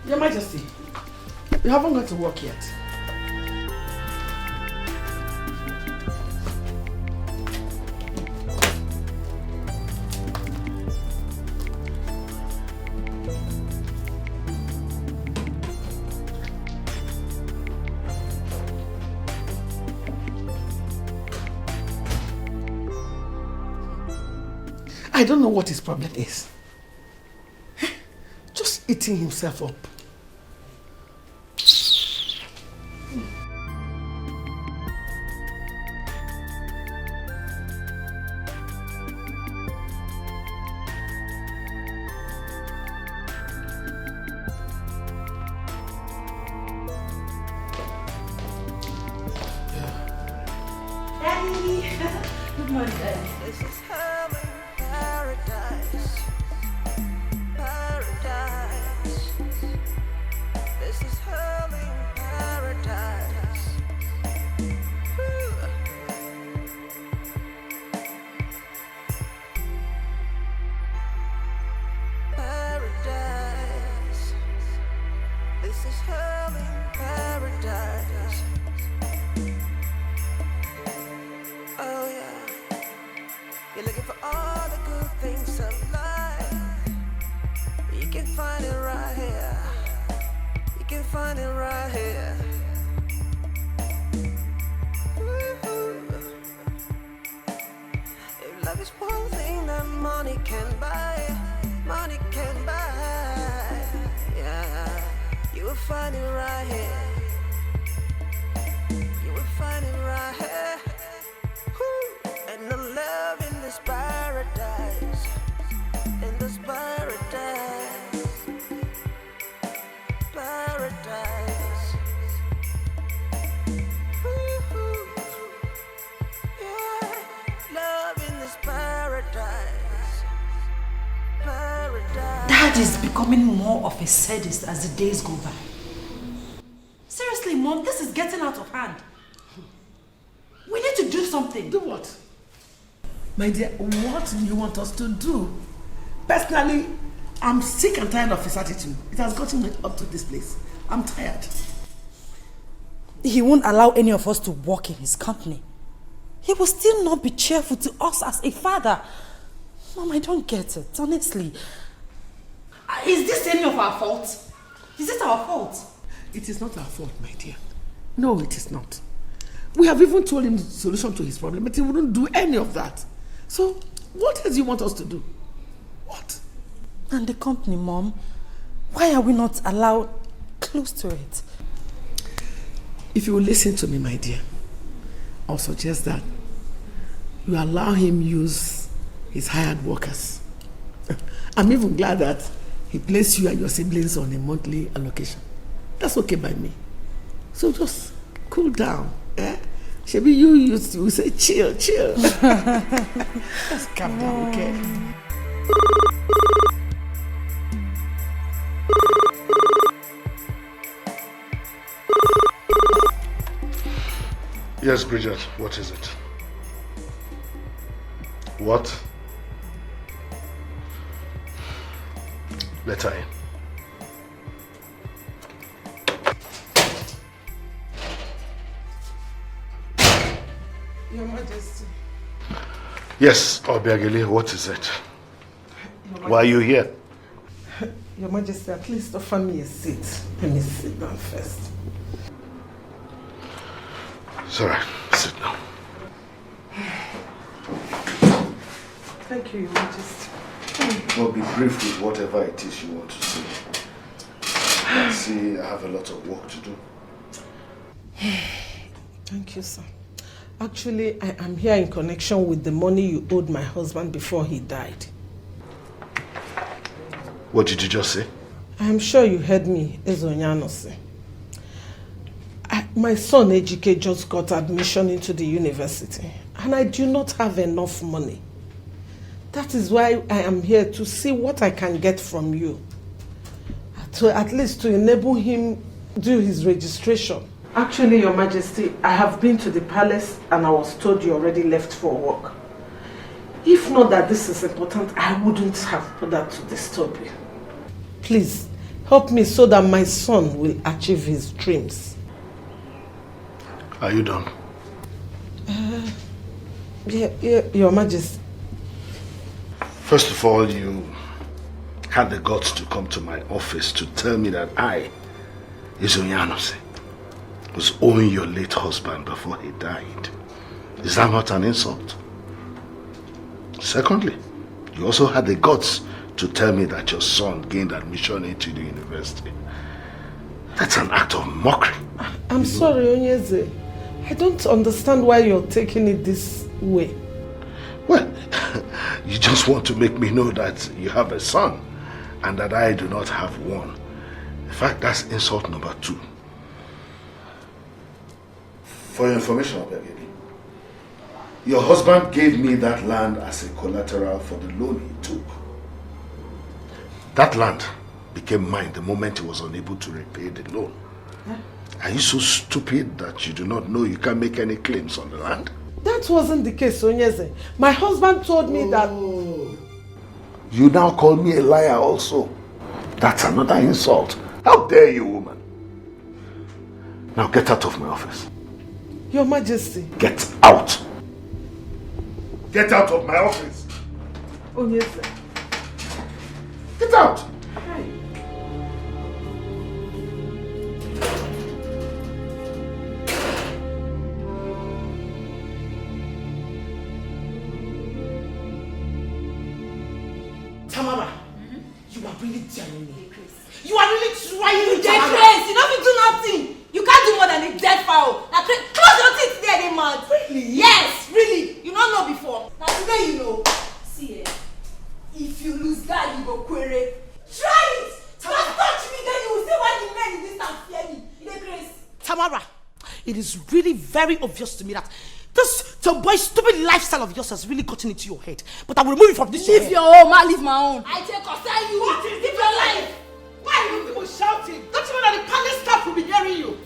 Your Majesty, you haven't got to work yet. I don't know what his problem is. Just eating himself up. Daddy! Good morning, Daddy. This is heaven, paradise, paradise. This is heaven, paradise. Woo. Paradise. This is heaven, paradise. Oh yeah. You're looking for all the good things of life. You can find it right here. You can find it right here. Woo-hoo. If love is one thing that money can buy, money can buy. Yeah, you will find it right here. You will find it right here. Woo. And the love in this paradise, in this paradise, paradise. Woo-hoo. Yeah, love in this paradise, paradise. Dad is becoming more of a sadist as the days go by. Seriously, Mom, this is getting out of hand. We need to do something. Do what? My dear, what do you want us to do? Personally, I'm sick and tired of his attitude. It has gotten me up to this place. I'm tired. He won't allow any of us to work in his company. He will still not be cheerful to us as a father. Mom, I don't get it, honestly. Is this any of our fault? Is it our fault? It is not our fault, my dear. No, it is not. We have even told him the solution to his problem, but he wouldn't do any of that. So, what else do you want us to do? What? And the company, Mom? Why are we not allowed close to it? If you will listen to me, my dear, I'll suggest that you allow him use his hired workers. I'm even glad that he placed you and your siblings on a monthly allocation. That's okay by me. So just cool down. Eh? Shebi, you used to say chill. Just calm down, okay? Yes, Bridget, what is it? What? Let her in. Your Majesty. Yes, Obiageli, what is it? Why are you here? Your Majesty, at least offer me a seat. Let me sit down first. It's all right. Sit down. Thank you, Your Majesty. Well, be brief with whatever it is you want to say. I see I have a lot of work to do. Thank you, sir. Actually, I am here in connection with the money you owed my husband before he died. What did you just say? I am sure you heard me, Ezonyano say. My son Ejike just got admission into the university and I do not have enough money. That is why I am here to see what I can get from you. At least to enable him do his registration. Actually, Your Majesty, I have been to the palace and I was told you already left for work. If not that this is important, I wouldn't have bothered to disturb you. Please, Help me so that my son will achieve his dreams. Are you done? Yeah, Your Majesty. First of all, you had the guts to come to my office to tell me that I, Izuyanose, was owing your late husband before he died. Is that not an insult? Secondly, you also had the guts to tell me that your son gained admission into the university. That's an act of mockery. I'm sorry, Onyeze. I don't understand why you're taking it this way. Well, you just want to make me know that you have a son and that I do not have one. In fact, that's insult number 2. For your information, Obegedi, your husband gave me that land as a collateral for the loan he took. That land became mine the moment he was unable to repay the loan. Are you so stupid that you do not know you can't make any claims on the land? That wasn't the case, Onyeze. My husband told me that... You now call me a liar also. That's another insult. How dare you, woman? Now get out of my office. Your Majesty. Get out. Get out of my office. Onyeze. Get out. Hi. Tamara, you are really telling me. You are really trying. Dikeh, you don't be do nothing. You can't do more than a dead fowl. Now close your teeth there, they mad. Really? Yes, really. You don't know before. Now today you know. See, if you lose that, you go query. Try it. Just touch me, then you will see why the men in this town fear me. Dikeh. Tamara, it is really very obvious to me that this boy stupid lifestyle of yours has really gotten into your head. But I will remove it from this. Leave your own, man. Leave my own. I take concern you. What is Leave your life. Why are you people shouting? Don't you know that the palace staff will be hearing you?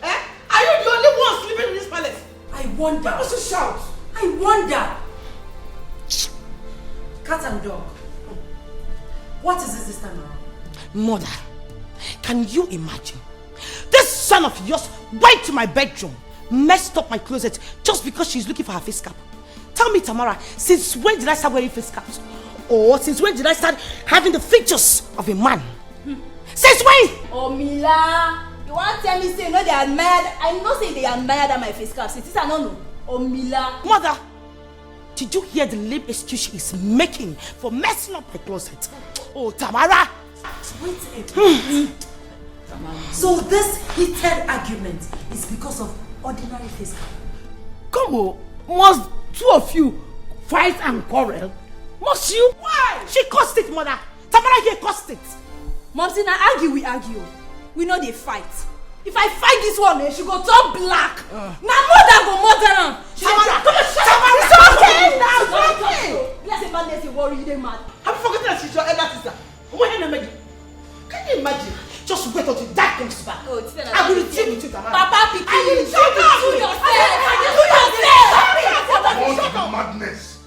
Eh? Are you the only one sleeping in this palace? I wonder. Why must you shout? I wonder. Cat and dog. What is this time around? Mother, can you imagine? This son of yours went to my bedroom, messed up my closet just because she's looking for her face cap. Tell me, Tamara, since when did I start wearing face caps? Or since when did I start having the features of a man? Since when? Oh, Mila, you want to tell me say you know they admired? I know say they admired at my face cap. Since I don't know. Oh, Mila. Mother, did you hear the lame excuse she is making for messing up my closet? Oh, Tamara! Wait a minute. So this heated argument is because of ordinary face cap? Come on, must 2 of you fight and quarrel? Must you? Why? She caused it, Mother. Tamara here caused it. Momsy, now argue, we argue. We know they fight. If I fight this one, she go turn black. Now mother go murder her. Tamara, come on, Tamara, it's okay now, it's okay. Let's say madness, you worry, you dey mad. Have you forgotten that she's your elder sister? Can you imagine? Just wait until that comes back. Oh, I will deal with you, Tamara. Papa, pikin, I will shut deal up. with you. Shut up. Madness.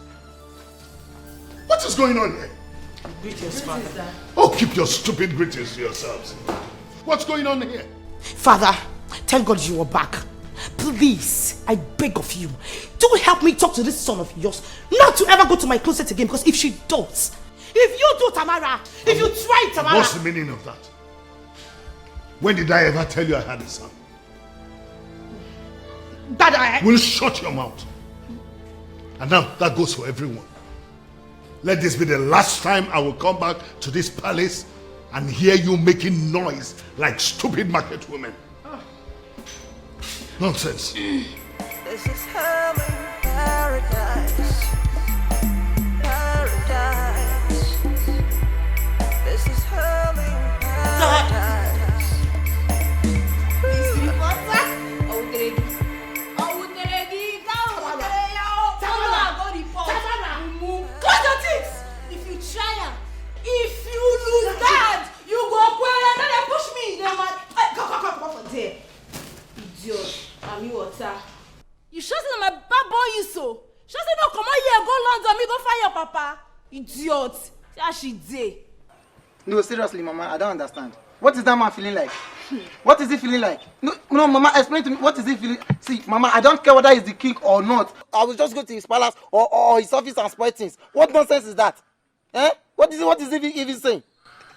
What is going on here? Greetings, Father. Oh, keep your stupid greetings to yourselves. What's going on here? Father, thank God you are back. Please, I beg of you, do help me talk to this son of yours not to ever go to my closet again, because if she does, if you do, Tamara, if you try, Tamara... What's the meaning of that? When did I ever tell you I had a son? That I... Will shut your mouth. And now, that goes for everyone. Let this be the last time I will come back to this palace and hear you making noise like stupid market women. Nonsense. This is hell in paradise. Paradise. This is hell in paradise. If you lose that, you go query and then push me. Then come from there. Idiot. I'm you water. You sure say my bad boy you so? Sure say no come on here, go London, me go find your papa. Idiot. Yeah, she did. No, seriously, Mama, I don't understand. What is that man feeling like? What is he feeling like? No, Mama, explain to me. What is he feeling? See, Mama, I don't care whether he's the king or not. I will just go to his palace or his office and spoil things. What nonsense is that? Eh? What is he even saying?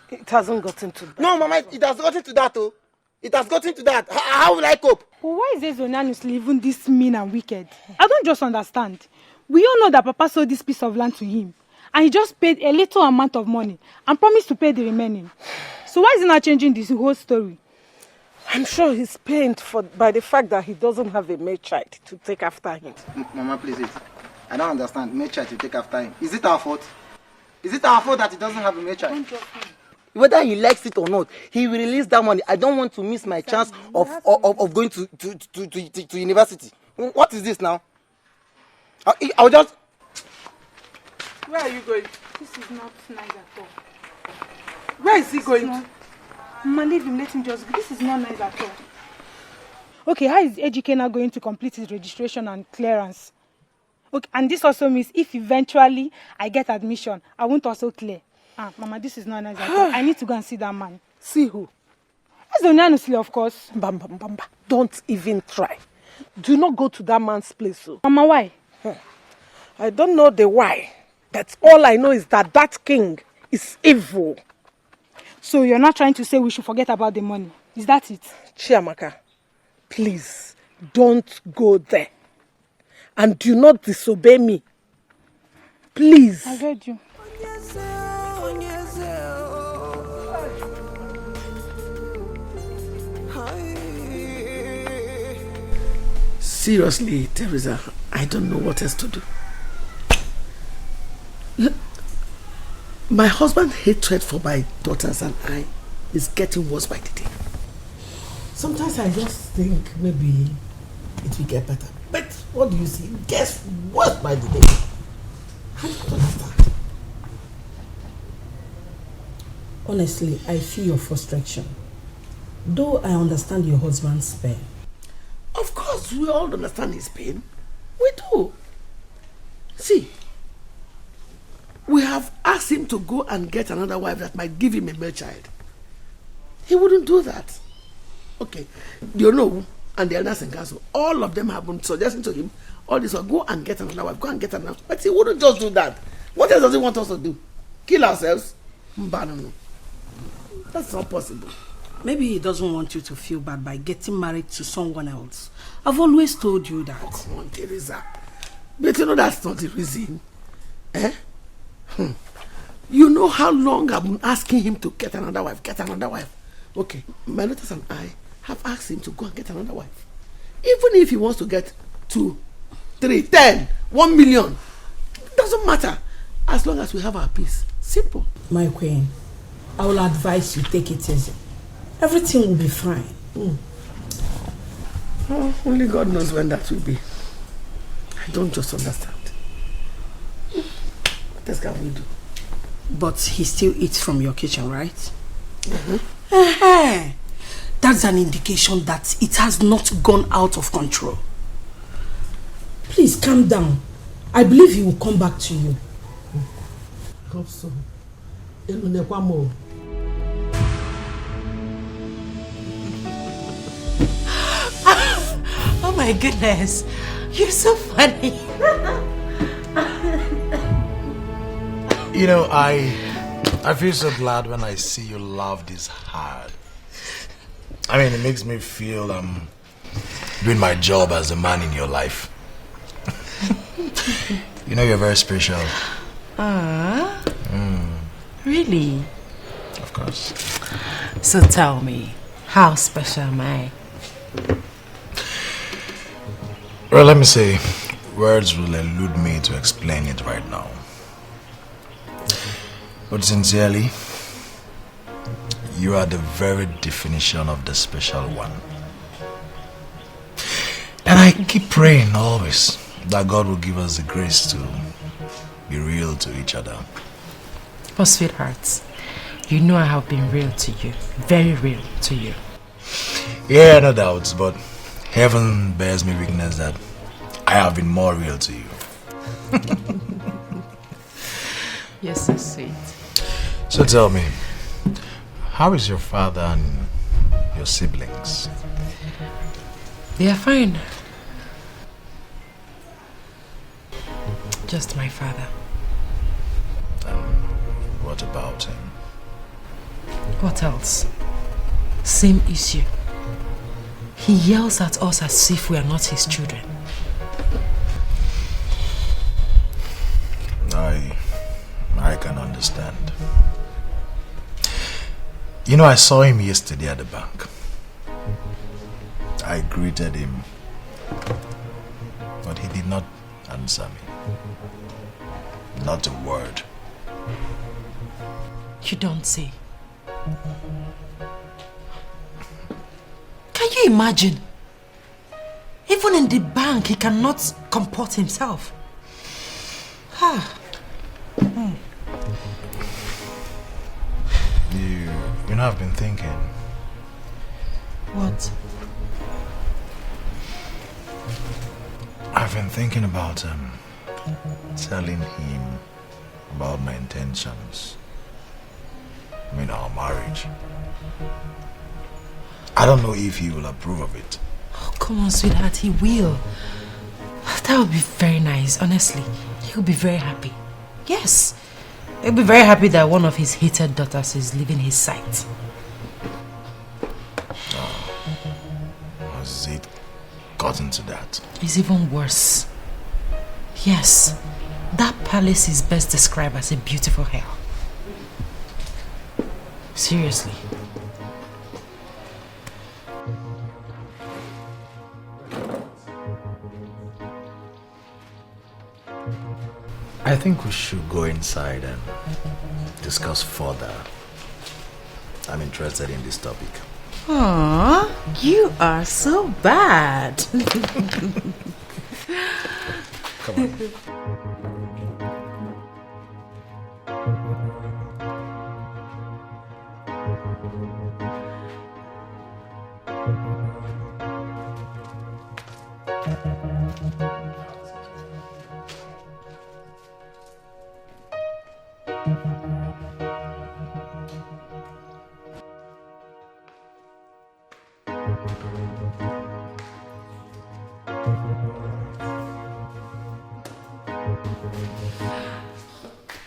It hasn't gotten to that. No, Mama, it has gotten to that, oh. It has gotten to that. How will I cope? But why is Ezonyanu's even this mean and wicked? I don't just understand. We all know that Papa sold this piece of land to him. And he just paid a little amount of money and promised to pay the remaining. So why is he not changing this whole story? I'm sure he's pained by the fact that he doesn't have a male child to take after him. Mama, please wait. I don't understand. Male child to take after him. Is it our fault? Is it our fault that he doesn't have a male child? Whether he likes it or not, he will release that money. I don't want to miss my chance of going to university. What is this now? I'll just... Where are you going? This is not nice at all. Where is he going? Mama, leave him, let him just go. This is not nice at all. Okay, how is Ejike now going to complete his registration and clearance? Okay, and this also means if eventually I get admission, I won't also clear. Mama, this is not nice at all. I need to go and see that man. See who? Ezonyanu's, of course. Bamba. Don't even try. Do not go to that man's place. So. Mama, why? I don't know the why. But all I know is that that king is evil. So you're not trying to say we should forget about the money? Is that it? Chiamaka, please don't go there. And do not disobey me. Please. I heard you. Seriously, Teresa, I don't know what else to do. My husband's hatred for my daughters and I is getting worse by the day. Sometimes I just think maybe it will get better. But what do you see? It gets worse by the day. I don't understand. Honestly, I feel your frustration. Though I understand your husband's pain. Of course, we all understand his pain. We do. See, we have asked him to go and get another wife that might give him a male child. He wouldn't do that. Okay, you know, and the elders in council, all of them have been suggesting to him, all this, go and get another wife, go and get another. But he wouldn't just do that. What else does he want us to do? Kill ourselves? No. That's not possible. Maybe he doesn't want you to feel bad by getting married to someone else. I've always told you that. Come on, Teresa. But you know that's not the reason. Eh? You know how long I've been asking him to get another wife. Okay, my daughters and I have asked him to go and get another wife. Even if he wants to get 2, 3, 10, 1 million, it doesn't matter. As long as we have our peace. Simple. My queen, I will advise you take it easy. Everything will be fine. Oh, only God knows when that will be. I don't just understand. What else can we do? But he still eats from your kitchen, right? Mm-hmm. That's an indication that it has not gone out of control. Please calm down. I believe he will come back to you. I hope so. Oh my goodness, you're so funny. You know, I feel so glad when I see you laugh this hard. I mean, it makes me feel I'm doing my job as a man in your life. You know, you're very special. Really? Of course. So tell me, how special am I? Well, let me say, words will elude me to explain it right now. But sincerely, you are the very definition of the special one. And I keep praying always that God will give us the grace to be real to each other. Oh, sweethearts, you know I have been real to you. Very real to you. Yeah, no doubts, but heaven bears me witness that I have been more real to you. You're so sweet. So tell me, How is your father and your siblings? They are fine. Just my father. What about him? What else? Same issue. He yells at us as if we are not his children. I can understand. You know, I saw him yesterday at the bank. I greeted him, but he did not answer me. Not a word. You don't say. Can you imagine? Even in the bank, he cannot comport himself. You know, I've been thinking. What? I've been thinking about telling him about my intentions. I mean, our marriage. I don't know if he will approve of it. Oh, come on, sweetheart, he will. That would be very nice, honestly. He'll be very happy. Yes. He'll be very happy that one of his hated daughters is leaving his sight. Has it gotten to that? It's even worse. Yes. That palace is best described as a beautiful hell. Seriously. I think we should go inside and discuss further. I'm interested in this topic. Aww, you are so bad. Come on.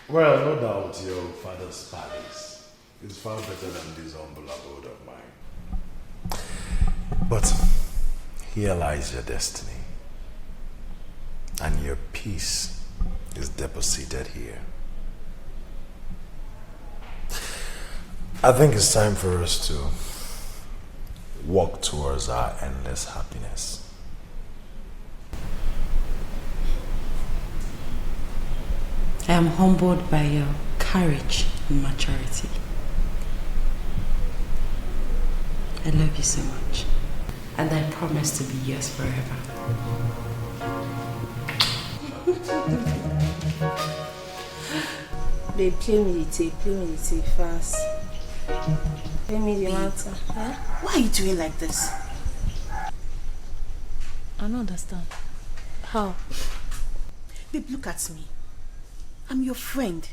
Well, no doubt your father's palace is far better than this humble abode of mine. But here lies your destiny. And your peace is deposited here. I think it's time for us to walk towards our endless happiness. I am humbled by your courage and maturity. I love you so much. And I promise to be yours forever. They play me the tape fast. Play me the matter. Huh? Why are you doing like this? I don't understand. How? Babe, look at me. I'm your friend.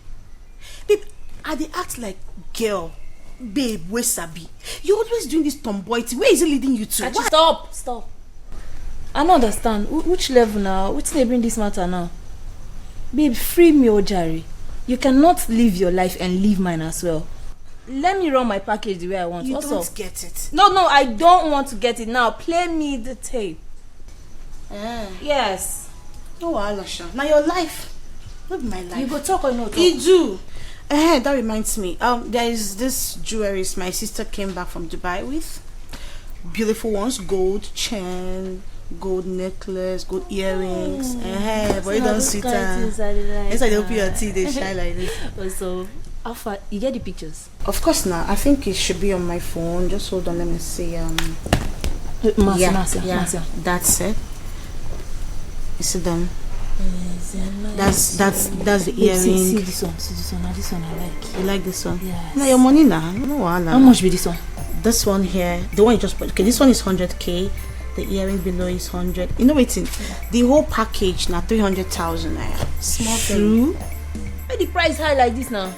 Babe, I dey act like girl. Babe, where sabi? You're always doing this tomboy thing. Where is it leading you to? Stop. I don't understand. Which level now? Which they bring this matter now? Babe, free me, Ojari. You cannot live your life and leave mine as well. Let me run my package the way I want. You What's don't up? get it. No, I don't want to get it now. Play me the tape. Yes. No, Alasha. Now your life. Not my life. You go talk or no talk? Idu. That reminds me. There is this jewelry my sister came back from Dubai with. Beautiful ones, gold chain, gold necklace, gold earrings. But you don't sit down. Inside they open your teeth, they shine like this. So, Alpha, you get the pictures? Of course not. I think it should be on my phone. Just hold on, let me see. Marcia. That's it. You see them? That's the earring. See this one. Now this one I like. You like this one? Yes. Now your money now. No, how much be this one? This one here, the one you just put. Okay, this one is 100k. The earring below is 100. You know waiting. The whole package now 300,000 naira. Small thing. Why the price high like this now?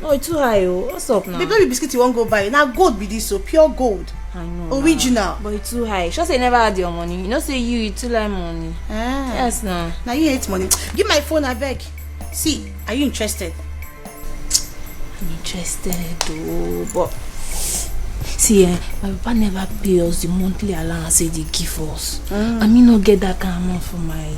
No, it's too high. Oh. What's up now? The baby biscuit you won't go buy. Now gold be this, so pure gold. I know. Original. But it's too high. Just say never had your money. You know, say you too like money. Ah. Yes, no. Now you hate money. Give my phone, I beg. See, are you interested? I'm interested, though, but see, my papa never pay us the monthly allowance they give us. I mean, not get that kind of amount for my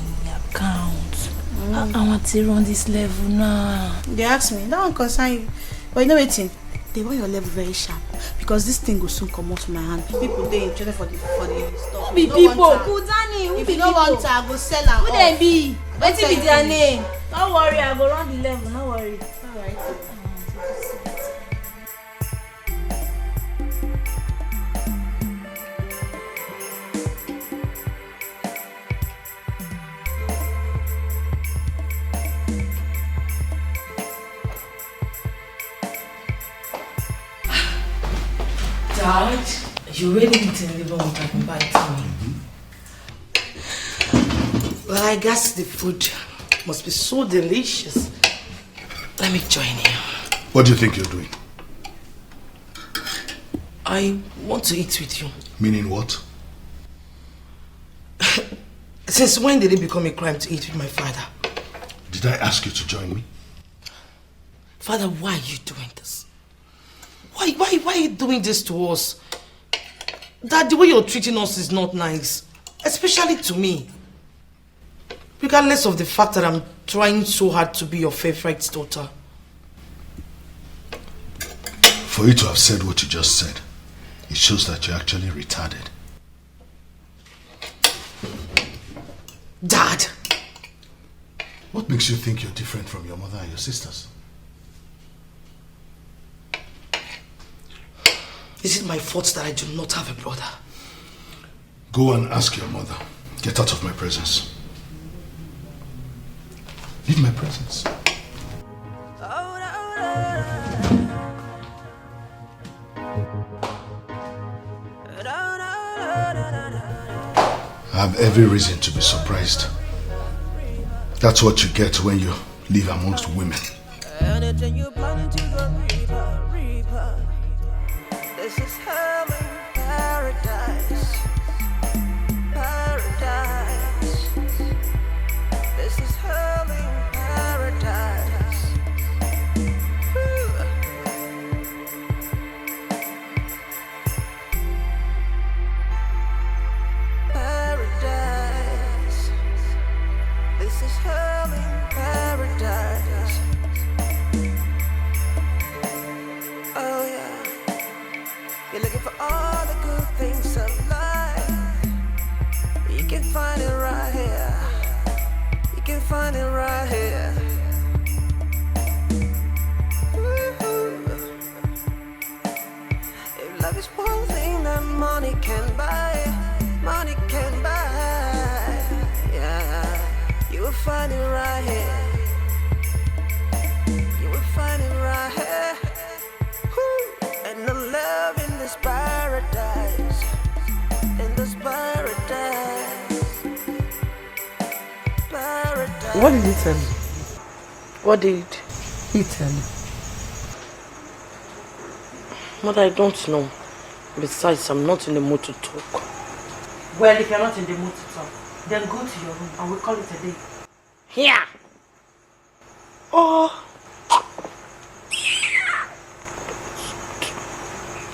account. I want to run this level now. They ask me, that one concern you. But you know waiting, they want your level very sharp because this thing will soon come out from my hand. People they interested for the stuff. Who be people? Kudani, who if be you don't want to, I go sell am. Who they be? What's be their name? Don't worry, I go run the level. Don't worry. Alright. Dad, you really need to live on what I can buy to me. Well, I guess the food must be so delicious. Let me join you. What do you think you're doing? I want to eat with you. Meaning what? Since when did it become a crime to eat with my father? Did I ask you to join me? Father, why are you doing this? Why are you doing this to us? Dad, the way you're treating us is not nice. Especially to me. Regardless of the fact that I'm trying so hard to be your favorite daughter. For you to have said what you just said, it shows that you're actually retarded. Dad! What makes you think you're different from your mother and your sisters? Is it my fault that I do not have a brother? Go and ask your mother. Get out of my presence. Leave my presence. I have every reason to be surprised. That's what you get when you live amongst women. Anything you plan to go reaper. This is hell in paradise. Paradise. This is hell in paradise. Paradise. This is hell in paradise. Oh yeah. You're looking for all the good things of life. You can find it right here. You can find it right here. Woo-hoo. If love is one thing that money can buy, money can buy. Yeah, you will find it right here. You will find it right here. And the love in this paradise, in this paradise, paradise. What did he tell you? What did He tell you? Mother, I don't know. Besides, I'm not in the mood to talk. Well, if you're not in the mood to talk, then go to your room and we'll call it a day. Here! Oh!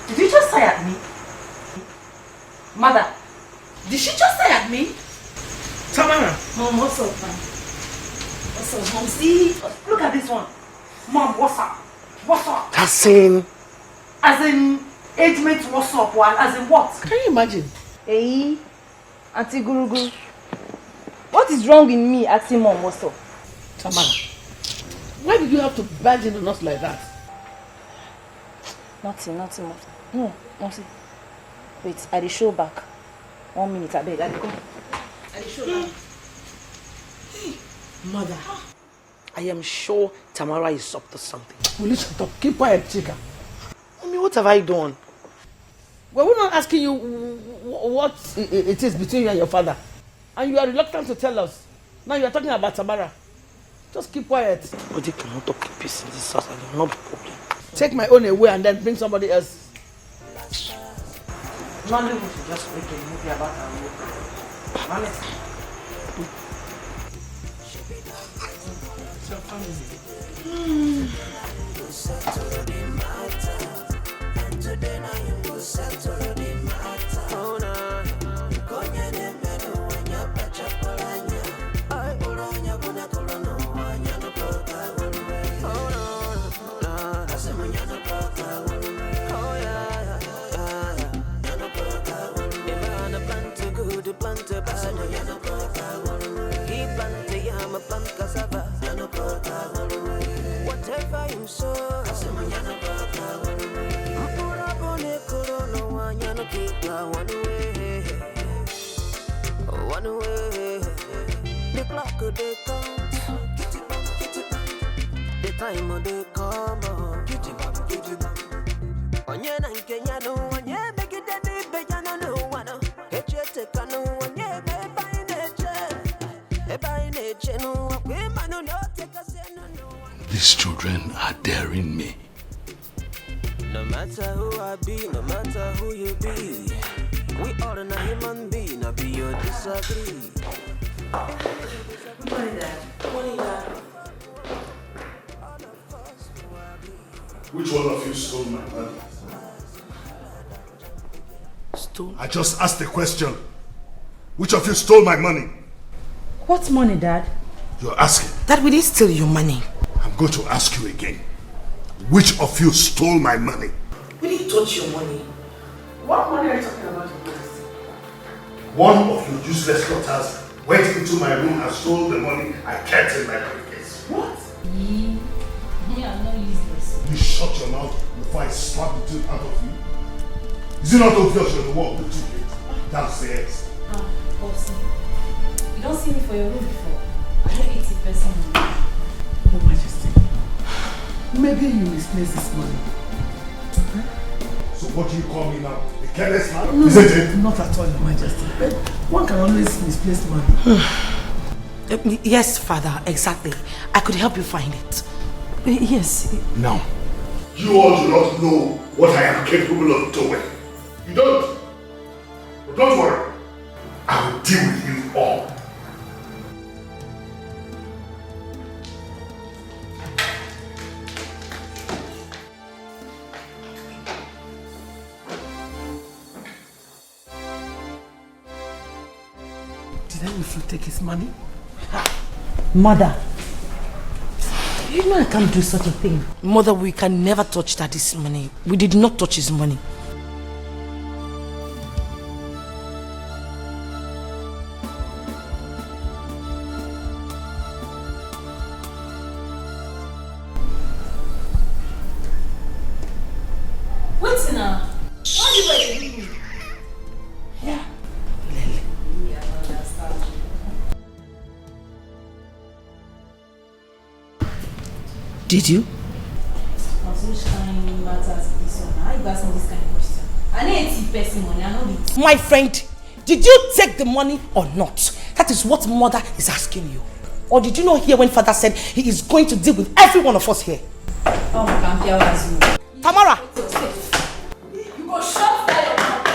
Did you just say at me? Mother, did she just say at me? Tamara! Mom, what's up, man? What's up, Mom? See, look at this one. Mom, what's up? What's up? That's in... As in, age mate, what's up? Well, as in what? Can you imagine? Hey, Auntie Gurugu. What is wrong with me asking Mom what's up? Tamara, why did you have to barge in on us like that? Nothing. No, nothing. Wait, I dey show back. 1 minute, I beg. I dey come. I dey show back. Mother, I am sure Tamara is up to something. Will you shut up? Keep quiet, Chika. Mommy, what have I done? Well, we're not asking you what it is between you and your father. And you are reluctant to tell us. Now you are talking about Tamara. Just keep quiet. But you cannot talk peace in this house and there will not be problem. Take my own away and then bring somebody else. Nollywood should just make a movie about our movie. Honestly. Whatever you sow, one way. The clock they count, the time they come. Onye na Kenya no onye begide ni bejana no wana. Eche teka no onye eba ineche no akwe manu no teka seno no. These children are daring me. No matter who I be, no matter who you be, we all in a human being, I be or disagree. Which one of you stole my money? Stole? I just asked the question. Which of you stole my money? What money, Dad? You're asking. Dad, we didn't steal your money. I'm going to ask you again. Which of you stole my money? We didn't touch your money. What money are you talking about? One of your useless daughters went into my room and stole the money I kept in my briefcase. What? Me, I'm not useless. You shut your mouth before I slap the tooth out of you. Is it not obvious you're the one who took it downstairs? Bossy. You don't see me for your room before. I know 80%. Your Majesty, maybe you misplaced this money. So what do you call me now? A careless man? No, Isn't it? Not at all, Your Majesty. But one can always misplace money. Yes, Father, exactly. I could help you find it. Yes. No. You all do not know what I am capable of doing. You don't. But don't worry. I will deal with you all. Did I if you take his money? Mother. You know I can't do such a thing. Mother, we can never touch Daddy's money. We did not touch his money. What's now? Why you waiting? Yeah. Yeah, I understand. Did you? Which kind matters this one? How you asking this kind of question? I need 80% money, I know it. My friend, did you take the money or not? That is what Mother is asking you. Or did you not hear when Father said he is going to deal with every one of us here? Oh, my God, I'm as you. Tamara! You go shut down your mouth.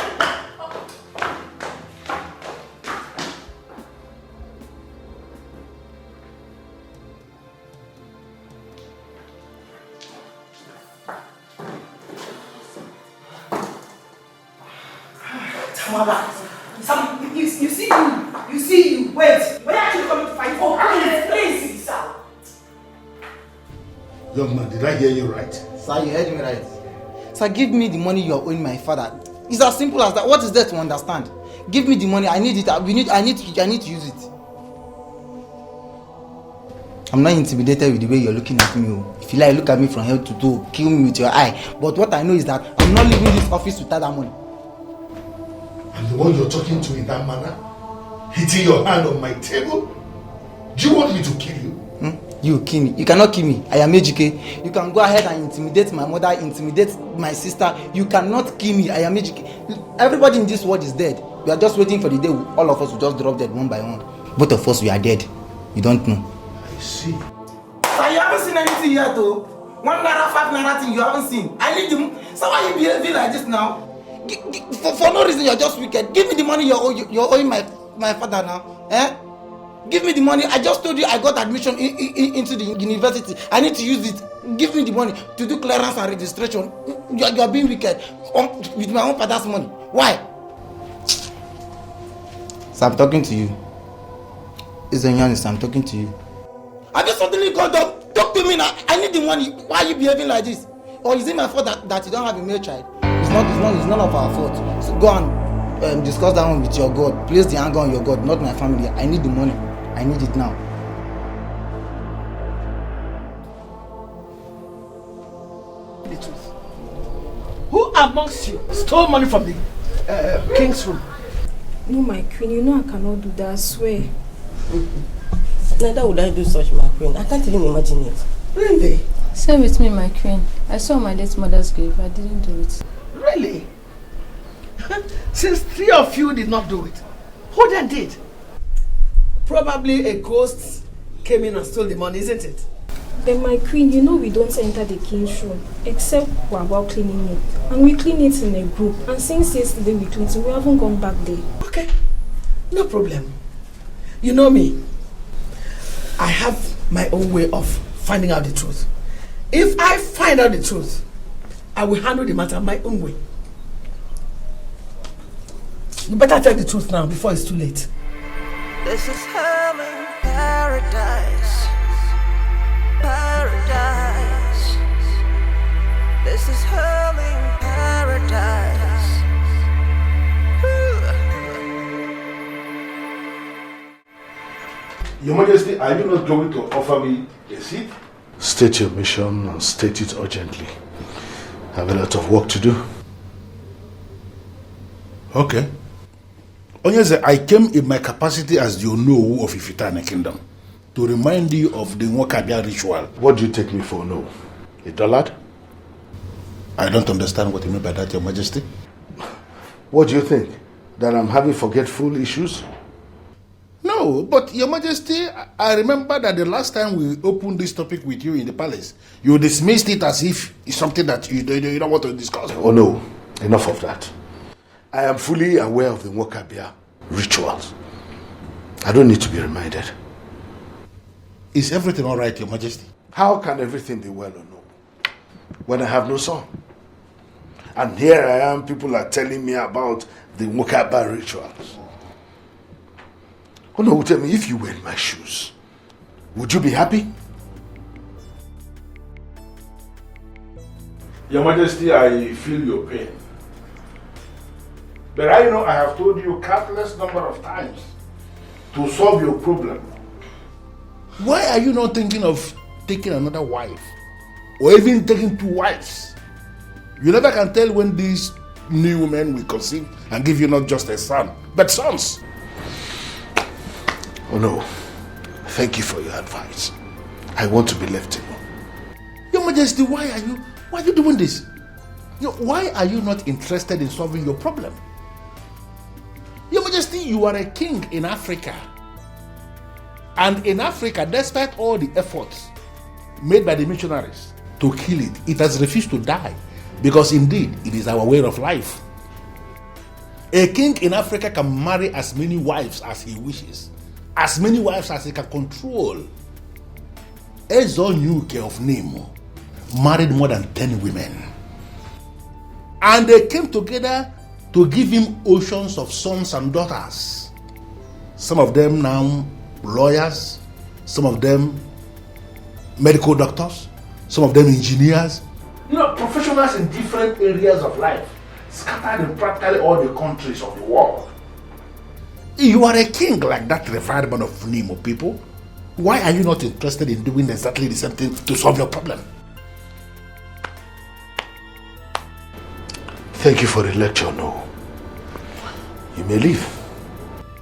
Tamara, you see you. Wait. When are you actually coming to fight? Oh, please. Young man, did I hear you right? Sir, you heard me right. Sir, give me the money you are owing my father. It's as simple as that. What is there to understand? Give me the money. I need it. I need to use it. I'm not intimidated with the way you're looking at me. If you like, look at me from head to toe, kill me with your eye. But what I know is that I'm not leaving this office without that money. I'm the one you're talking to in that manner? Hitting your hand on my table? Do you want me to kill you? You kill me. You cannot kill me. I am Ejike. You can go ahead and intimidate my mother, intimidate my sister. You cannot kill me. I am Ejike. Everybody in this world is dead. We are just waiting for the day all of us will just drop dead one by one. Both of us, we are dead. You don't know. I see. sir, you haven't seen anything yet, though. 1 naira, 5 naira thing you haven't seen. I need them. So why you behaving like this now? For no reason, you're just wicked. Give me the money you're owing my father now. Eh? Give me the money. I just told you I got admission into the university. I need to use it. Give me the money to do clearance and registration. You're being wicked with my own father's money. Why? So I'm talking to you. It's honest, I'm talking to you. I just suddenly called up. Talk to me now. I need the money. Why are you behaving like this? Or is it my fault that you don't have a male child? It's none of our fault. So go and discuss that one with your God. Place the anger on your God, not my family. I need the money. I need it now. The truth. Who amongst you stole money from the king's room? No, my queen, you know I cannot do that, I swear. Neither would I do such, my queen. I can't even imagine it. Really? Stay with me, my queen. I saw my late mother's grave. I didn't do it. Really? Since 3 of you did not do it, who then did? Probably a ghost came in and stole the money, isn't it? But my queen, you know we don't enter the king's room except we're about cleaning it. And we clean it in a group. And since yesterday we cleaned it, we haven't gone back there. Okay, no problem. You know me. I have my own way of finding out the truth. If I find out the truth, I will handle the matter my own way. You better tell the truth now before it's too late. This is hell in paradise. Paradise. This is hell in paradise. Your Majesty, are you not going to offer me a seat? State your mission and state it urgently. I have a lot of work to do. Okay. Onyeze, I came in my capacity as the Onowu of Ifitane Kingdom to remind you of the Nwokabia ritual. What do you take me for, no? A dullard? I don't understand what you mean by that, Your Majesty. What do you think? That I'm having forgetful issues? No, but Your Majesty, I remember that the last time we opened this topic with you in the palace, you dismissed it as if it's something that you don't want to discuss. Oh no, enough of that. I am fully aware of the Nwokabia rituals. I don't need to be reminded. Is everything all right, Your Majesty? How can everything be well or no when I have no son? And here I am, people are telling me about the Nwokabia rituals. Oh no, tell me, if you were in my shoes, would you be happy? Your Majesty, I feel your pain. But I know I have told you countless number of times to solve your problem. Why are you not thinking of taking another wife? Or even taking 2 wives? You never can tell when these new women will conceive and give you not just a son, but sons. Oh no, thank you for your advice. I want to be left alone. Your Majesty, why are you doing this? Why are you not interested in solving your problem? Your Majesty, you are a king in Africa. And in Africa, despite all the efforts made by the missionaries to kill it, it has refused to die. Because indeed, it is our way of life. A king in Africa can marry as many wives as he wishes. As many wives as he can control. Ezonyuke of Nemo married more than 10 women. And they came together to give him oceans of sons and daughters. Some of them now lawyers, some of them medical doctors, some of them engineers. Professionals in different areas of life, scattered in practically all the countries of the world. You are a king like that revered man of Nemo, people. Why are you not interested in doing exactly the same thing to solve your problem? Thank you for the lecture, no. You may leave.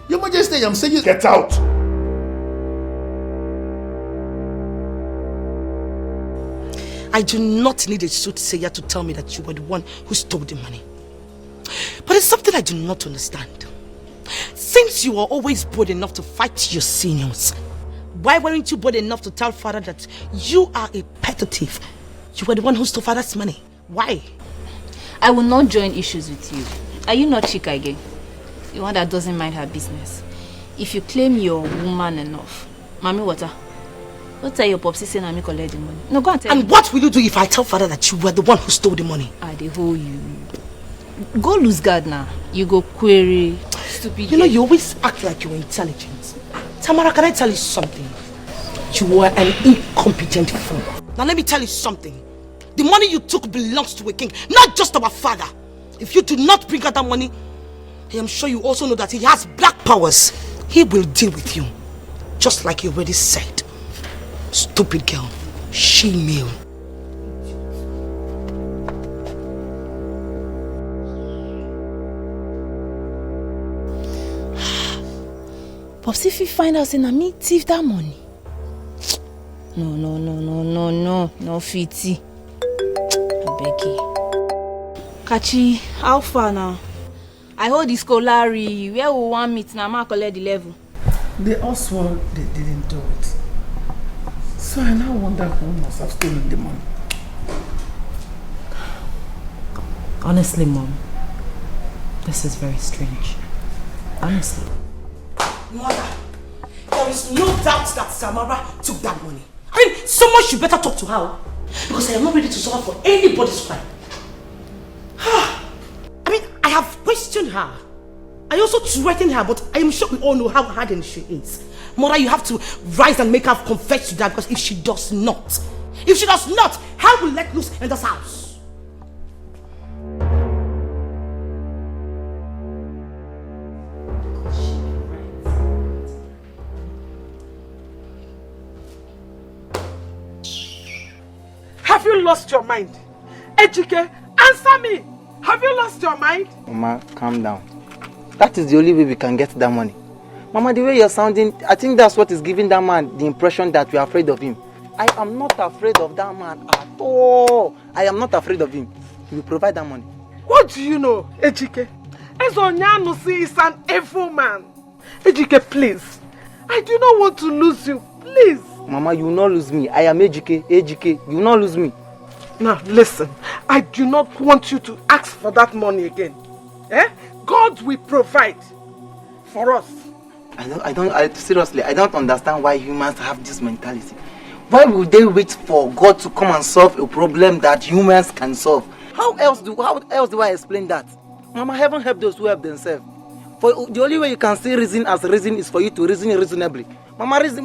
Your Majesty, I'm saying get out! I do not need a soothsayer to tell me that you were the one who stole the money. But it's something I do not understand. Since you are always bold enough to fight your seniors, Why weren't you bold enough to tell father that you are a petty thief? You were the one who stole father's money. Why? I will not join issues with you. Are you not Chika again? The one that doesn't mind her business. If you claim you're woman enough, Mami Water, what tell your popsi saying I collect the money? No, go and tell And what will you do if I tell father that you were the one who stole the money? They hold you. Go lose guard now. You go query. Stupid. You know, you always act like you're intelligent. Tamara, can I tell you something? You are an incompetent fool. Now let me tell you something. The money you took belongs to a king, not just our father. If you do not bring out that money, I am sure you also know that he has black powers. He will deal with you, just like he already said. Stupid girl, she-male. Pops, if you find out saying me thief that money. No, Fiti. I beg you. Kachi, how far now? I hold the scholarly. Where we want meet now? I collect the level. They all swore they didn't do it. So I now wonder who must have stolen the money. Honestly, Mom, this is very strange. Honestly. Mother, there is no doubt that Samara took that money. I mean, someone should better talk to her. Because I am not ready to suffer for anybody's crime. I mean, I have questioned her. I also threatened her, but I am sure we all know how hardened she is. Mother, you have to rise and make her confess to that, because if she does not, how will let loose in this house? Have you lost your mind? Ejike, answer me! Have you lost your mind? Mama, calm down. That is the only way we can get that money. Mama, the way you're sounding, I think that's what is giving that man the impression that we are afraid of him. I am not afraid of that man at all. I am not afraid of him. He will provide that money. What do you know, Ejike? Ezonyanusi is an evil man. Ejike, please. I do not want to lose you. Please. Mama, you will not lose me. I am Ejike. Ejike, you will not lose me. Now, listen. I do not want you to ask for that money again. God will provide for us. Seriously, I don't understand why humans have this mentality. Why would they wait for God to come and solve a problem that humans can solve? How else do I explain that? Mama, heaven help those who help themselves. For the only way you can see reason as reason is for you to reason reasonably. Mama, reason.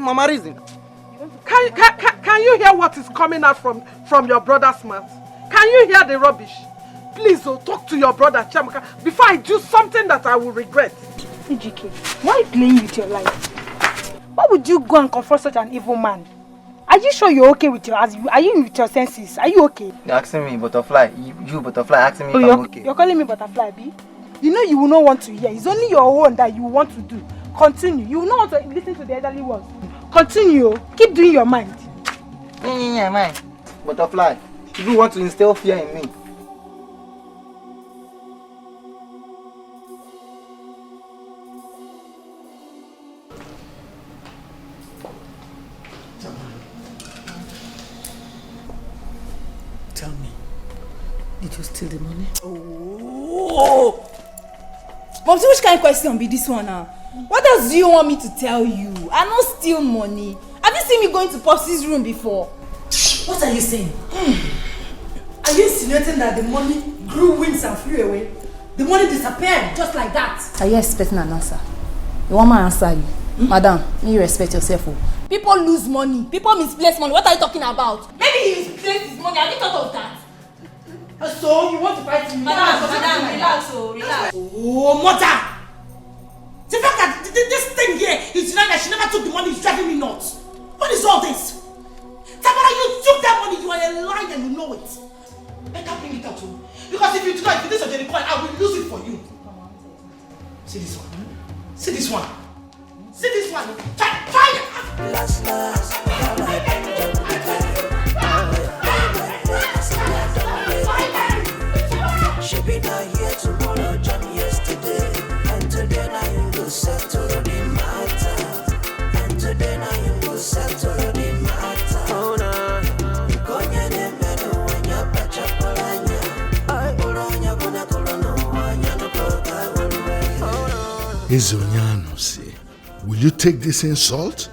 Can you hear what is coming out from your brother's mouth? Can you hear the rubbish? Please, talk to your brother Chamaka before I do something that I will regret. Ejike, why playing with your life? Why would you go and confront such an evil man? Are you sure you're okay with are you with your senses? Are you okay? You're asking me, butterfly. You butterfly, asking me if I'm okay. You're calling me butterfly, B? You know you will not want to hear. It's only your own that you want to do. Continue. You will not want to listen to the elderly ones. Continue. Keep doing your mind. Yeah, man. Butterfly, you want to instill fear in me. Tell me, did you steal the money? Oh! Momsy, which kind of question be this one now? What else do you want me to tell you? I don't steal money. Have you seen me going to Popsy's room before? What are you saying? Are you insinuating that the money grew wings and flew away? The money disappeared just like that? Are you expecting an answer? You want my answer? Madam, you respect yourself. People lose money. People misplace money. What are you talking about? Maybe he misplaced his money. Have you thought of that? So you want to fight me? Madam, relax, relax. Oh, mother! The fact that this thing here is denying that she never took the money is driving me nuts. What is all this? Tamara, you took that money. You are a liar and you know it. Better bring it out to me. Because if you do not, if it is a daily coin, I will lose it for you. See this one. See this one. See this one. Try it. Last, all I can do. She be not here tomorrow, Johnny yesterday. And today now you go settle the matter. And today now you go Izonyanosi, will you take this insult?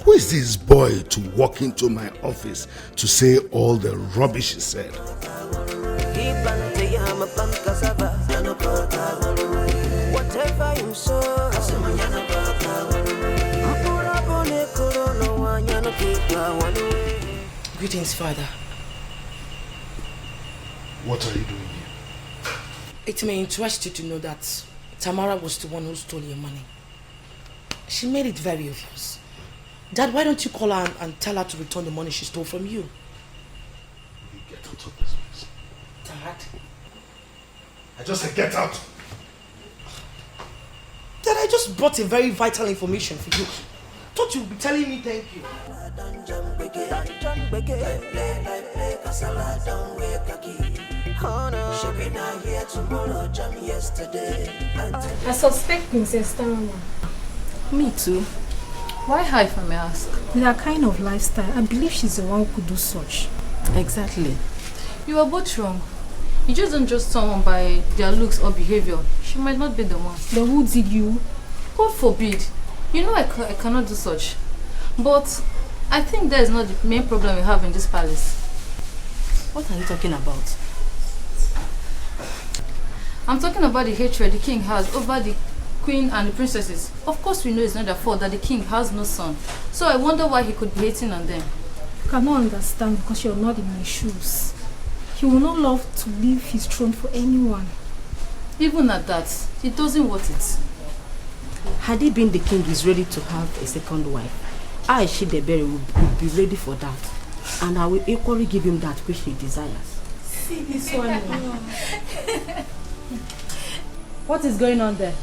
Who is this boy to walk into my office to say all the rubbish he said? Whatever you saw, Greetings, Father. What are you doing here? It may interest you to know that Tamara was the one who stole your money. She made it very obvious. Dad, why don't you call her and tell her to return the money she stole from you? You get out of this place. Dad? I just said get out. Dad, I just brought a very vital information for you. Thought you'd be telling me thank you. I suspect Princess Tarama. Me too. Why her, if I may ask? With her kind of lifestyle, I believe she's the one who could do such. Exactly. You are both wrong. You just don't judge someone by their looks or behavior. She might not be the one. Then who did you? God forbid. You know I cannot do such. But I think that is not the main problem we have in this palace. What are you talking about? I'm talking about the hatred the king has over the queen and the princesses. Of course we know it's not their fault that the king has no son. So I wonder why he could be hating on them. I cannot understand because you're not in my shoes. He will not love to leave his throne for anyone. Even at that, he doesn't want it. Had he been the king is ready to have a second wife, I, Shidebere, will be ready for that. And I will equally give him that which he desires. See this one. What is going on there?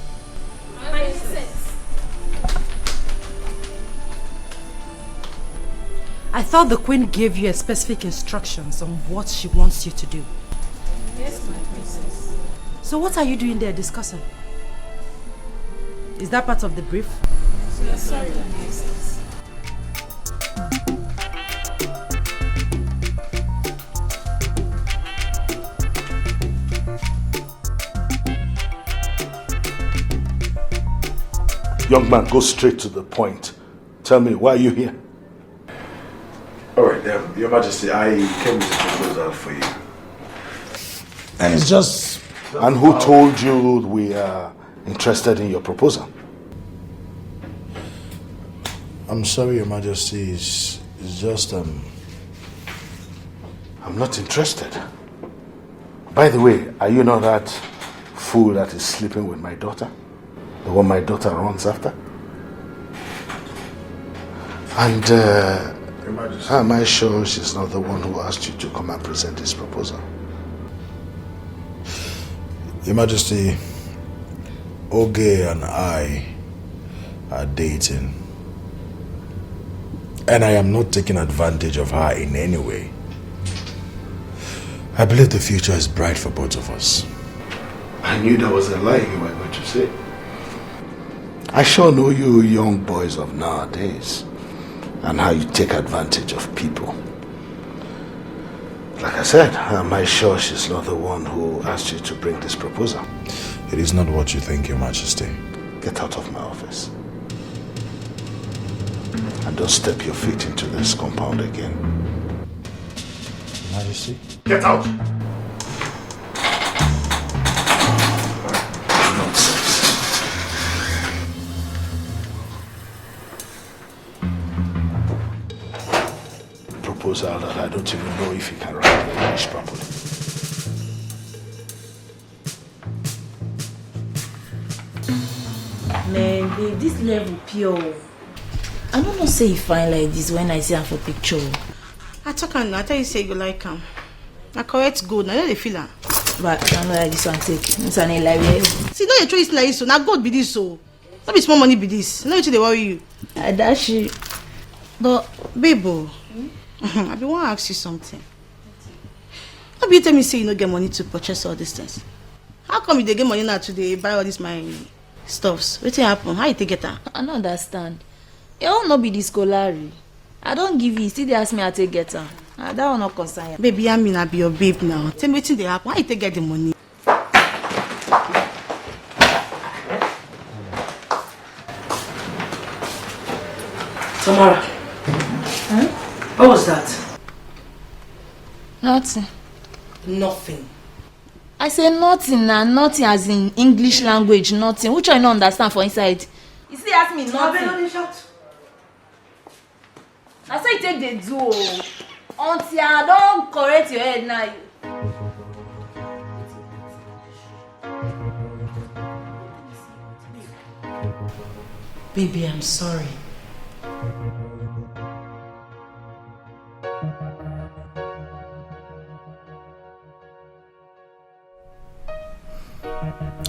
I thought the queen gave you specific instructions on what she wants you to do. Yes, my princess. So what are you doing there discussing? Is that part of the brief? Yes, sorry, my princess. Young man, go straight to the point. Tell me, why are you here? Alright, Your Majesty, I came with a proposal for you. And it's just... And who told you we are interested in your proposal? I'm sorry, Your Majesty, it's just, I'm not interested. By the way, are you not that fool that is sleeping with my daughter? The one my daughter runs after? And Your Majesty, am I sure she's not the one who asked you to come and present this proposal? Your Majesty, Oge and I are dating. And I am not taking advantage of her in any way. I believe the future is bright for both of us. I knew there was a lie you were going to say. I sure know you young boys of nowadays and how you take advantage of people. Like I said, am I sure she's not the one who asked you to bring this proposal? It is not what you think, Your Majesty. Get out of my office. And don't step your feet into this compound again. Your Majesty? Get out! Nonsense. Proposal that I don't even know if you can write the English properly. Man, babe, this level pure. I don't know say you fine like this when I see her for picture. I talk and I tell you say you like him. I correct good, I know they feel her. But I don't know like this one take. It's an like See, no, you try it like this, so now God be this, so. Not be small money be this. No, they worry you. I dash you. But, babe, I be want to ask you something. How be you tell me say you no get money to purchase all these things? How come you dey get money now to buy all this my stuffs? Wetin happen? How you take get am? I don't understand. You will not be this scolari. I don't give you. Still they ask me how to get her. That will not concern you. Baby, I mean I be your babe now. Tell me wetin dey happen. How you take get the money? Samara. What was that? Nothing. Nothing. I say nothing and nothing as in English language, nothing. Which I don't understand for inside. You see, ask me nothing. I say you take the do. Until I don't correct your head now. Baby, I'm sorry.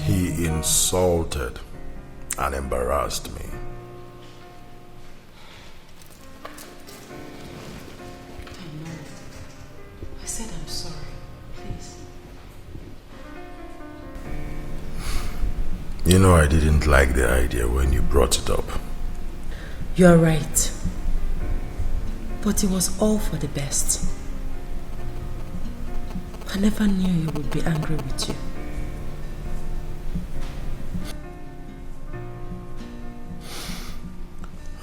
He insulted and embarrassed me. I said I'm sorry. Please. You know, I didn't like the idea when you brought it up. You're right. But it was all for the best. I never knew he would be angry with you.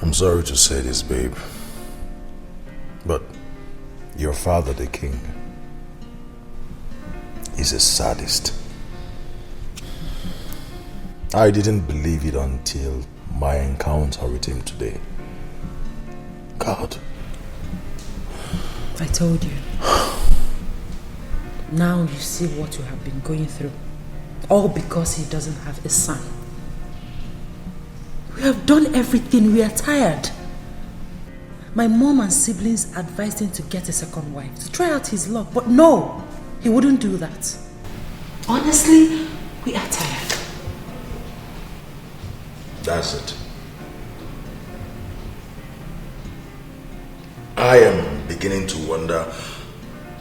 I'm sorry to say this, babe, but your father, the king, is a sadist. I didn't believe it until my encounter with him today. God. I told you. Now you see what you have been going through. All because he doesn't have a son. We have done everything. We are tired. My mom and siblings advised him to get a second wife, to try out his luck. But no, he wouldn't do that. Honestly, we are tired. That's it. I am beginning to wonder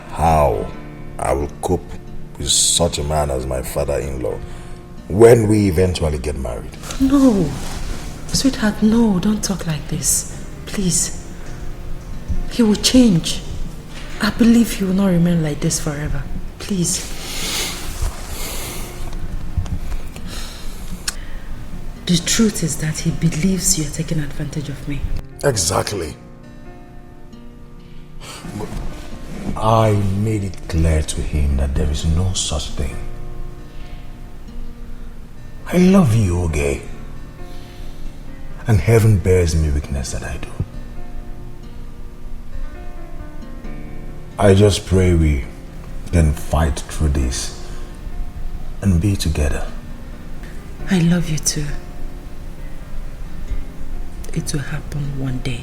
how I will cope with such a man as my father-in-law when we eventually get married. No. Sweetheart, no, don't talk like this. Please. He will change. I believe he will not remain like this forever. Please. The truth is that he believes you are taking advantage of me. Exactly. But I made it clear to him that there is no such thing. I love you, Oge. And heaven bears me witness that I do. I just pray we can fight through this and be together. I love you too. It will happen one day.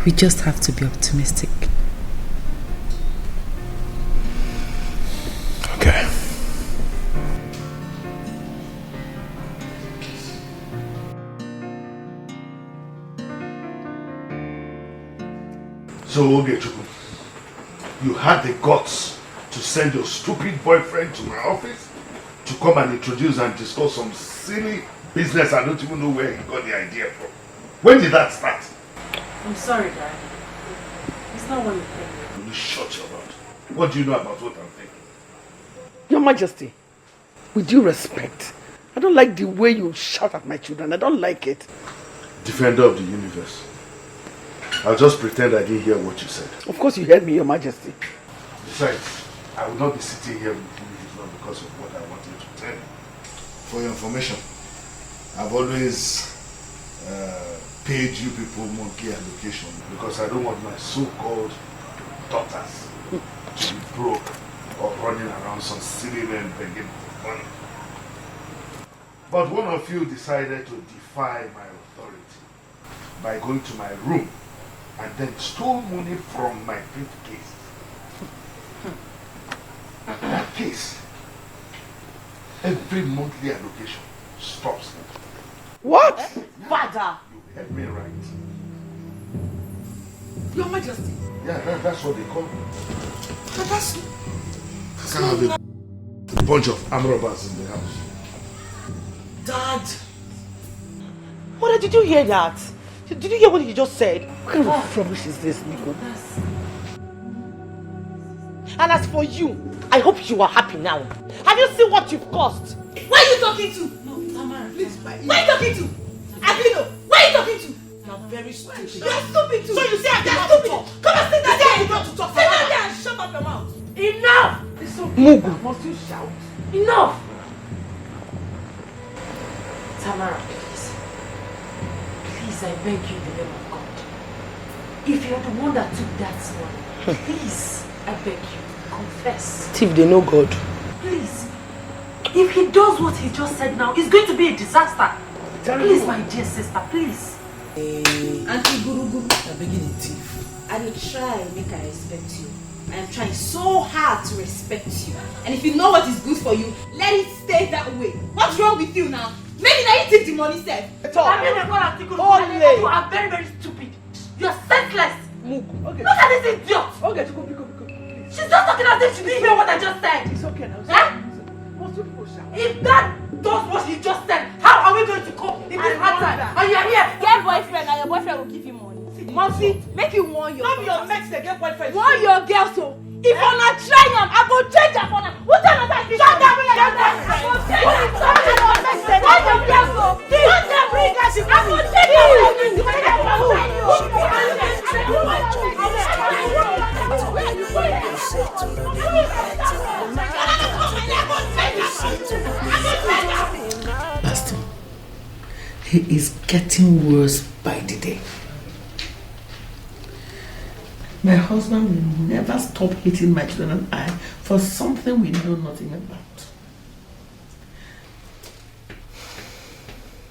We just have to be optimistic. Okay. So, Ugezu, you had the guts to send your stupid boyfriend to my office to come and introduce and discuss some silly business I don't even know where he got the idea from. When did that start? I'm sorry, Dad. It's not what you think. Will you shut your mouth? What do you know about what I'm thinking? Your Majesty, with due respect, I don't like the way you shout at my children. I don't like it. Defender of the universe. I'll just pretend I didn't hear what you said. Of course you heard me, Your Majesty. Besides, I will not be sitting here with you if it's not because of what I wanted to tell you. For your information, I've always paid you people monthly allocation because I don't want my so-called daughters to be broke or running around some silly men begging for money. But one of you decided to defy my authority by going to my room and then stole money from my briefcase. In that case, every monthly allocation stops. What? Father! You heard me right. Your Majesty. Yeah, that's what they call me. But that's I can't have a bunch of arm robbers in the house. Dad! Mother, did you hear that? Did you hear what he just said? What kind of rubbish is this, Nico? And as for you, I hope you are happy now. Have you seen what you've caused? Where are you talking to? No, Tamara, please. Where are you talking to? Aquino, where are you talking to? very stupid. You're stupid too. So you say I You're cannot stupid. talk? Come and sit down there. You want to talk? Sit down there and shut up your mouth. Enough. It's okay. Mugu. Must you shout? Enough. Tamara, please. Please, I beg you in the name of God. If you're the one that took that money, please, I beg you, confess. Thief, they know God. Please. If he does what he just said now, it's going to be a disaster. Please, my dear sister, please. Auntie Guru Guru. I'm beginning thief. I will try make I respect you. I am trying so hard to respect you. And if you know what is good for you, let it stay that way. What's wrong with you now? Maybe now you take the money, sir. I mean, you are very, very stupid. You're senseless. Mugu. Okay. Look at this idiot. Okay, please. She's just talking as if she didn't hear what I just said. It's okay now. Eh? Must you people shout? If that does what she just said, how are we going to cope in this hard time? And you are here. Get boyfriend and your boyfriend will give you money. Momsy, make you warn your Not your mates, they get boyfriend. warn your girl so. If I'm not trying them, I go change her for now. What's another thing? Shut up, I go change her. Warn your girl so. Don't them bring her. I go change her. Pastor, he is getting worse by the day. My husband will never stop hitting my children and I for something we know nothing about.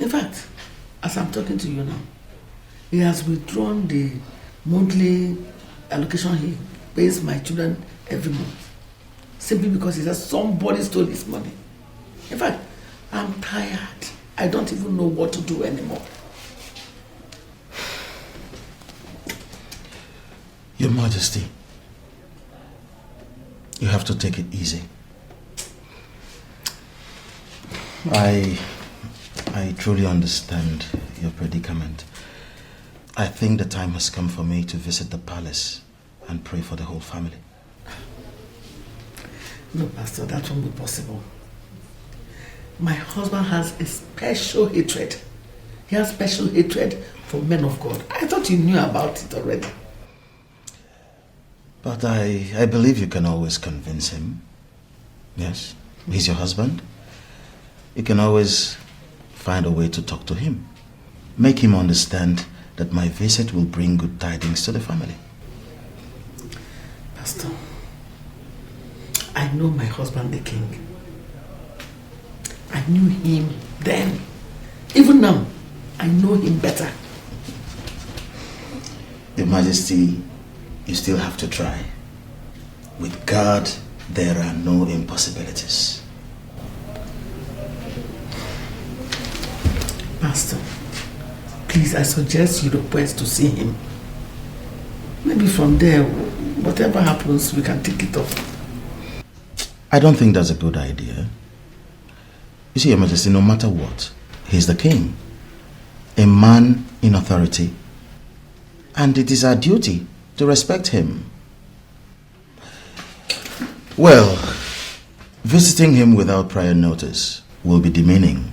In fact, as I'm talking to you now, he has withdrawn the monthly allocation he pays my children every month, simply because he says somebody stole his money. In fact, I'm tired. I don't even know what to do anymore. Your Majesty, you have to take it easy. I truly understand your predicament. I think the time has come for me to visit the palace and pray for the whole family. No, Pastor, that won't be possible. My husband has a special hatred. He has special hatred for men of God. I thought you knew about it already. But I believe you can always convince him. Yes, he's your husband. You can always find a way to talk to him. Make him understand that my visit will bring good tidings to the family. Pastor, I know my husband the king. I knew him then. Even now, I know him better. Your Majesty, you still have to try. With God, there are no impossibilities. Pastor, please, I suggest you request to see him. Maybe from there, whatever happens, we can take it off. I don't think that's a good idea. You see, Your Majesty, no matter what, he's the king. A man in authority. And it is our duty to respect him. Well, visiting him without prior notice will be demeaning.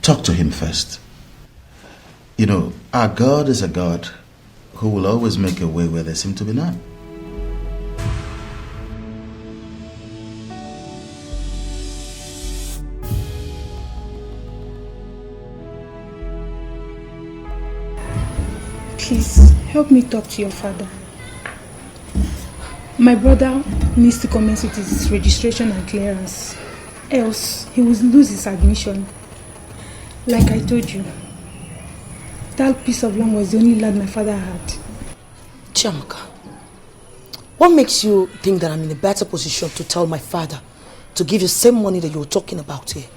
Talk to him first. You know, our God is a God who will always make a way where there seems to be none. Please, help me talk to your father. My brother needs to commence with his registration and clearance. Else, he will lose his admission. Like I told you, that piece of land was the only land my father had. Chiamaka, what makes you think that I'm in a better position to tell my father to give you the same money that you were talking about here?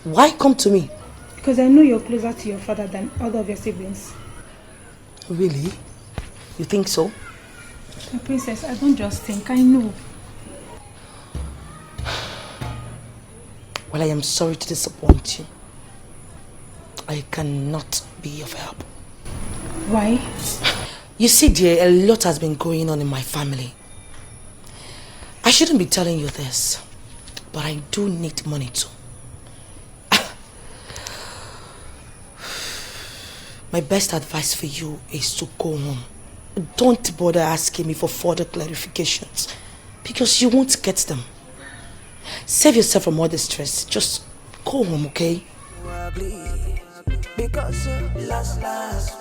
Why come to me? Because I know you're closer to your father than other of your siblings. Really? You think so? My princess, I don't just think, I know. Well, I am sorry to disappoint you. I cannot be of help. Why? You see, dear, a lot has been going on in my family. I shouldn't be telling you this, but I do need money too. My best advice for you is to go home. Don't bother asking me for further clarifications because you won't get them. Save yourself from all the stress. Just go home, okay? Because last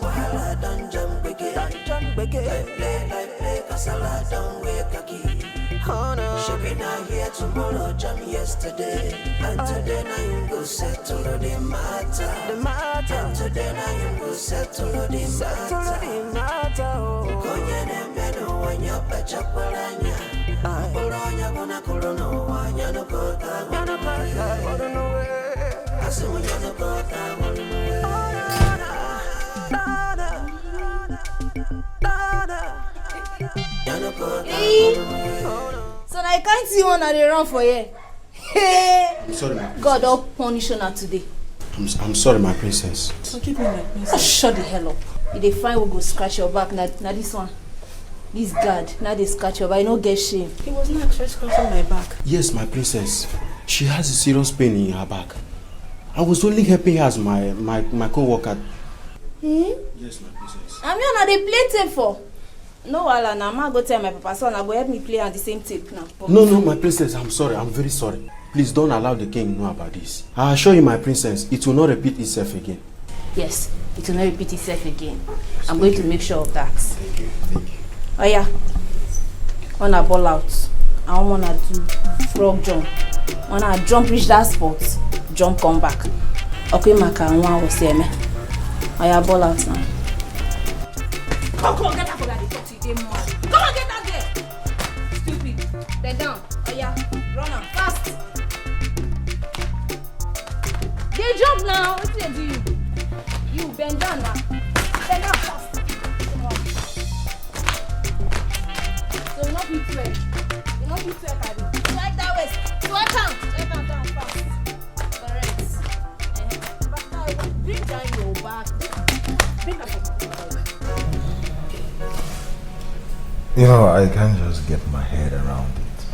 while I don't jump again. Play, casala don't wake again. Oh no, she be not here tomorrow, jam yesterday. And today now you go settle the matter. And today now you go settle the matter. Konye ne meno wanya pecha palanya. Polonya kuna kolono wanya no kota. Yana kota, no way. Asimu yana kota, no way. So now I can't see one and they run for here. I'm sorry, my princess. God don't punish you today. I'm sorry, my princess. So keep me my princess. Oh, shut the hell up. If they find we go scratch your back, now this one. This guard, now they scratch your back, I don't get shame. He was not actually scratching my back. Yes, my princess. She has a serious pain in her back. I was only helping her as my co-worker. Yes, my princess. I'm not they play tape for. No, Wala, now I'm go tell my papa son, I go help me play on the same tape now. No, my princess, I'm sorry. I'm very sorry. Please don't allow the king know about this. I assure you, my princess, it will not repeat itself again. Yes, it will not repeat itself again. I'm going to make sure of that. Thank you. Oh yeah. Wanna ball out. I don't wanna do frog jump. Wanna jump reach that spot, jump come back. Okay, Maka, and one was there, man. Oh yeah, ball out now. Come on, get that for that. Come on, get that there. Stupid. They're down. Oh yeah, run on fast. They jump now. What do they do? You bend down now. Bend down fast. Come on. So you not be fair. You not be fair, Paddy. Like that way. Sweat down fast. Correct. Bring down your back. Bring up your back. You know, I can't just get my head around it.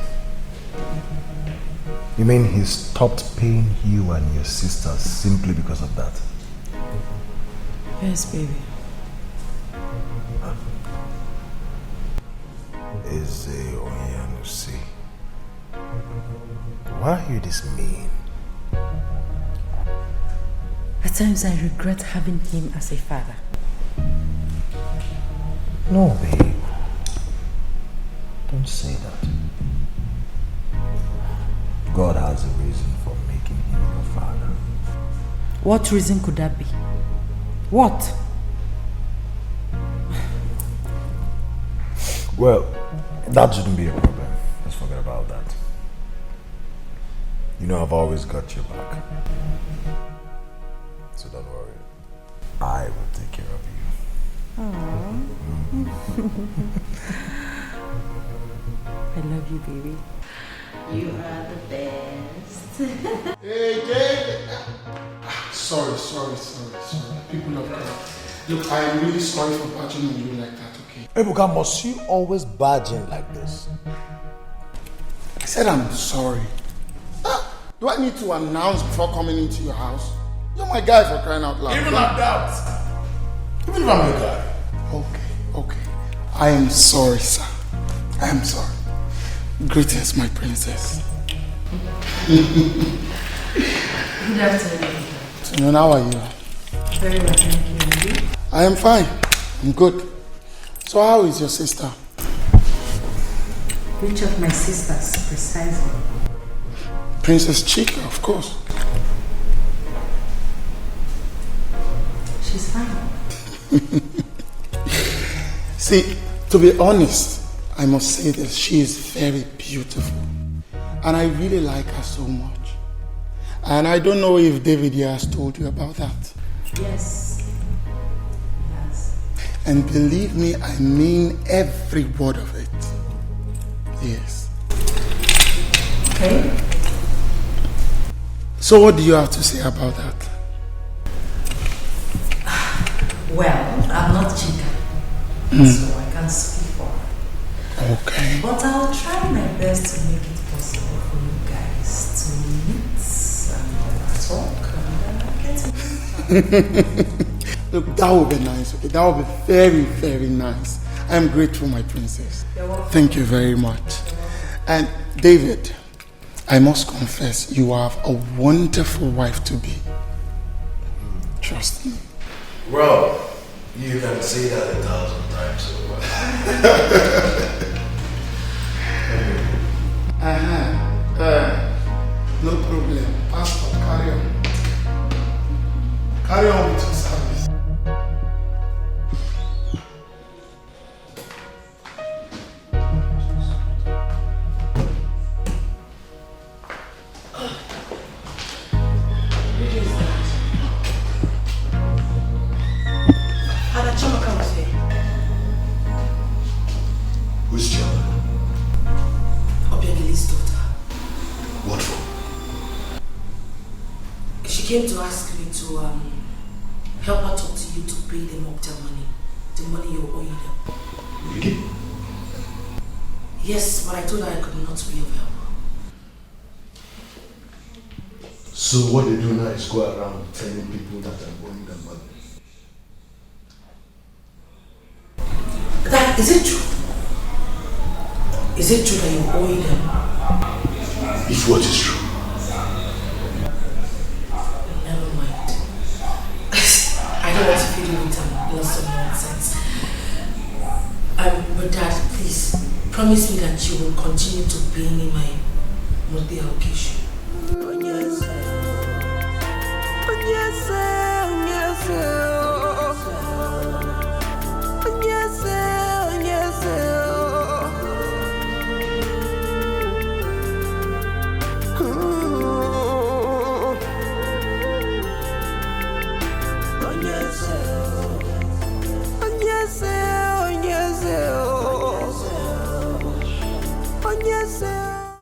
You mean he stopped paying you and your sister simply because of that? Yes, baby. Why are you this mean? At times I regret having him as a father. No, babe. Don't say that. God has a reason for making him your father. What reason could that be? What? Well, that shouldn't be a problem. Let's forget about that. You know I've always got your back. So don't worry. I will take care of you. I love you, baby. You are the best. Hey, Jay! Sorry. People of God. Look, I am really sorry for barging on you like that, okay? Ebuka, must you always barge in like this? I said I'm sorry. Do I need to announce before coming into your house? You're my guy for crying out loud. Even like that. Even if I'm your guy. Okay. I am sorry, sir. I am sorry. Greetings, my princess. Good afternoon. How are you? Very well, thank you. I am fine. I'm good. So how is your sister? Which of my sisters, precisely? Princess Chika, of course. She's fine. See, to be honest, I must say that she is very beautiful. And I really like her so much. And I don't know if David here has told you about that. Yes. Yes. And believe me, I mean every word of it. Yes. Okay. So what do you have to say about that? Well, I'm not Chika, so I can't speak for her. Okay. But I'll try my best to make it possible for you guys to meet and talk and get to know each other. Look, that would be nice, okay? That would be very, very nice. I'm grateful, my princess. Thank you very much. And David, I must confess, you have a wonderful wife to be. Trust me. Well, you can say that 1,000 times over. No problem. Pastor, carry on. Carry on with your service. Who's Chama? Obiageli's daughter. What for? She came to ask me to help her talk to you to pay them up their money. The money you're owing them. Really? Yes, but I told her I could not be of help. So what they do now is go around telling people that I'm owing them money. Is it true? Is it true that you're owing them? If what is true? Never mind. I don't want to feed you with lots of nonsense. But Dad, please, promise me that you will continue to pay me my monthly allocation.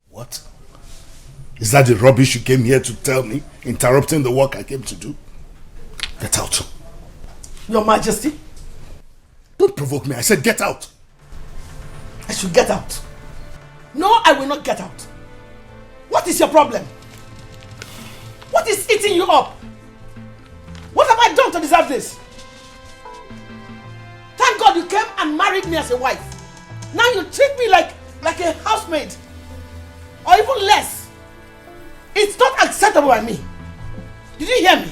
What? Is that the rubbish you came here to tell me, interrupting the work I came to do? Get out. Your Majesty? Don't provoke me. I said get out. I should get out. No, I will not get out. What is your problem? What is eating you up? What have I done to deserve this? Thank God you came and married me as a wife. Now you treat me like a housemaid. Or even less. It's not acceptable by me. Did you hear me?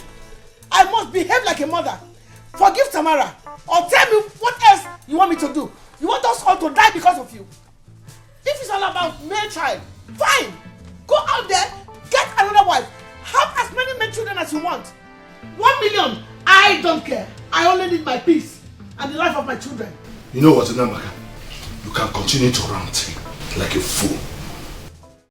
I must behave like a mother. Forgive Tamara. Or tell me what else you want me to do. You want us all to die because of you. If it's all about male child, fine. Go out there, get another wife. Have as many male children as you want. 1 million, I don't care. I only need my peace and the life of my children. You know what, Namaka? You can continue to rant like a fool.